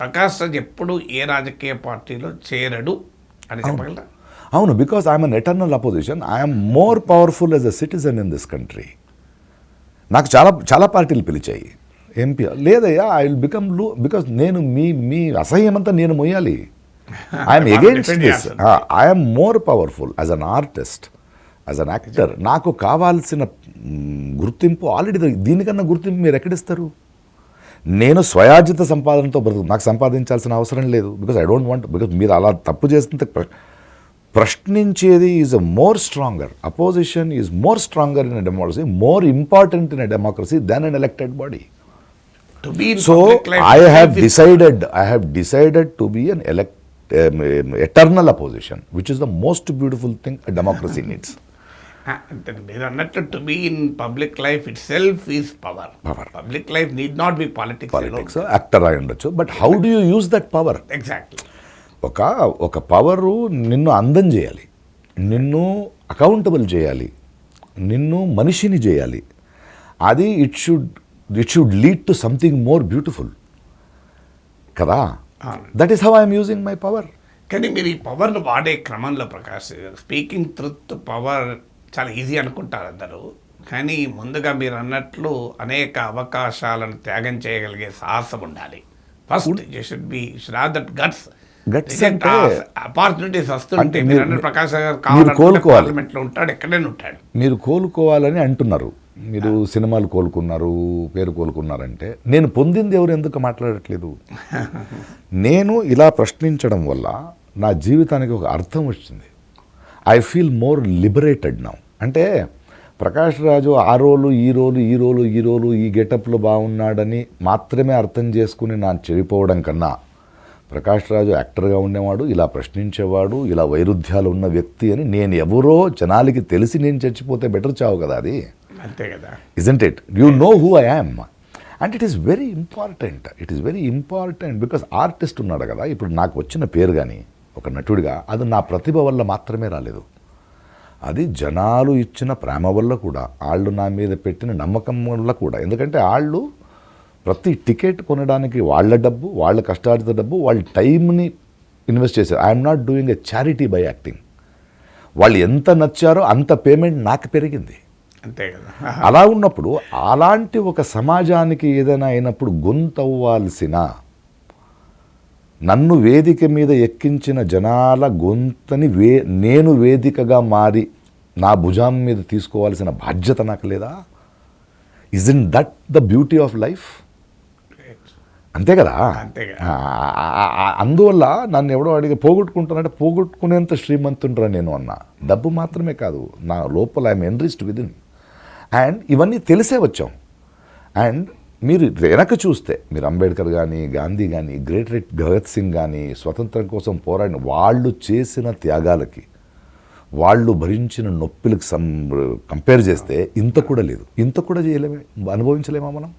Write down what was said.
ప్రకాష్ రాజ్ ఎప్పుడు ఏ రాజకీయ పార్టీలో చేరడు అని చెప్పగలరా? అవును, because I'm an eternal opposition. I'm more powerful as a citizen in this country. నాకు చాలా చాలా పార్టీలు పిలిచాయి ఎంపీ. లేదయ్యా, ఐ విల్ బికమ్ బికాస్ నేను మీ అసహ్యమంతా నేను మొయ్యాలి. I'm against this. I'm more powerful as an artist, as an actor. నాకు కావాల్సిన గుర్తింపు ఆల్రెడీ, దీనికన్నా గుర్తింపు మీరు ఎక్కడిస్తారు? నేను స్వయార్జిత సంపాదనతో బ్రతుకు, నాకు సంపాదించాల్సిన అవసరం లేదు. Because I don't want, because మీరు అలా తప్పు చేస్తుంటే ప్రశ్నించేది is a more stronger. Opposition is more stronger in a democracy, more important in a democracy than an elected body. So I have decided to be an eternal opposition, which is the most beautiful thing a democracy needs. మీరు అన్నట్టు to be in public life itself is power. Public life need not be politics. Actor అయి ఉండొచ్చు, but how do you use that power? Exactly. ఒక power నిన్ను అందం చేయాలి, నిన్ను accountable చేయాలి, నిన్ను మనిషిని చేయాలి. అది it should lead to something more beautiful కదా. That is how I'm using my power. కానీ మీరు ఈ పవర్ను వాడే క్రమంలో ప్రకాష్, స్పీకింగ్ ట్రుత్ పవర్ చాలా ఈజీ అనుకుంటారు అందరూ. కానీ ముందుగా మీరు అన్నట్లు అనేక అవకాశాలను త్యాగం చేయగలిగే సాహసం ఉండాలి. First you should have that guts. అంటే ఆపర్చునిటీస్ వస్తుంటే మీరు అన్న ప్రకాష్ గారు పార్లమెంట్లో ఉంటాడు, ఎక్కడైనా ఉంటాడు. మీరు కోలుకోవాలని అంటున్నారు, మీరు సినిమాలు కోలుకున్నారు, పేరు కోలుకున్నారంటే నేను పొందింది ఎవరు ఎందుకు మాట్లాడట్లేదు? నేను ఇలా ప్రశ్నించడం వల్ల నా జీవితానికి ఒక అర్థం వచ్చింది. I feel more liberated now. అంటే ప్రకాష్ రాజు ఆ రోలు ఈ గెటప్లో బాగున్నాడని మాత్రమే అర్థం చేసుకుని నా చెడిపోవడం కన్నా, ప్రకాష్ రాజు యాక్టర్గా ఉండేవాడు, ఇలా ప్రశ్నించేవాడు, ఇలా వైరుధ్యాలు ఉన్న వ్యక్తి అని నేను ఎవరో జనాలకి తెలిసి నేను చచ్చిపోతే బెటర్ చావు కదా అది. అంతే కదా. Isn't it? You know who I am. And it is very important because artist ఉన్నాడు కదా. ఇప్పుడు నాకు వచ్చిన పేరు కానీ ఒక నటుడిగా అది నా ప్రతిభ వల్ల మాత్రమే రాలేదు. అది జనాలు ఇచ్చిన ప్రేమ వల్ల కూడా, వాళ్ళు నా మీద పెట్టిన నమ్మకం వల్ల కూడా. ఎందుకంటే వాళ్ళు ప్రతి టికెట్ కొనడానికి వాళ్ళ డబ్బు, వాళ్ళ కష్టార్జిత డబ్బు, వాళ్ళ టైంని ఇన్వెస్ట్ చేశారు. I'm not doing a charity by acting. వాళ్ళు ఎంత నచ్చారో అంత పేమెంట్ నాకు పెరిగింది. అంతే కదా. అలా ఉన్నప్పుడు అలాంటి ఒక సమాజానికి ఏదైనా అయినప్పుడు గొంతవ్వాల్సిన, నన్ను వేదిక మీద ఎక్కించిన జనాల గొంతని నేను వేదికగా మారి నా భుజం మీద తీసుకోవాల్సిన బాధ్యత నాకు లేదా? Isn't that the beauty of life? అంతే కదా. అందువల్ల నన్ను ఎవడో అడిగి పోగొట్టుకుంటానంటే పోగొట్టుకునేంత శ్రీమంతుండ్రా నేను అన్నా. డబ్బు మాత్రమే కాదు, నా లోపల ఐఎమ్ ఎన్రిచ్డ్ విదిన్. అండ్ ఇవన్నీ తెలిసే వచ్చాం. అండ్ మీరు వెనక చూస్తే, మీరు అంబేద్కర్ కానీ, గాంధీ కానీ, గ్రేట్ భగత్ సింగ్ కానీ, స్వతంత్రం కోసం పోరాడిన వాళ్ళు చేసిన త్యాగాలకి, వాళ్ళు భరించిన నొప్పులకి కంపేర్ చేస్తే ఇంత కూడా లేదు. ఇంత కూడా చేయలేమే, అనుభవించలేమా మనం?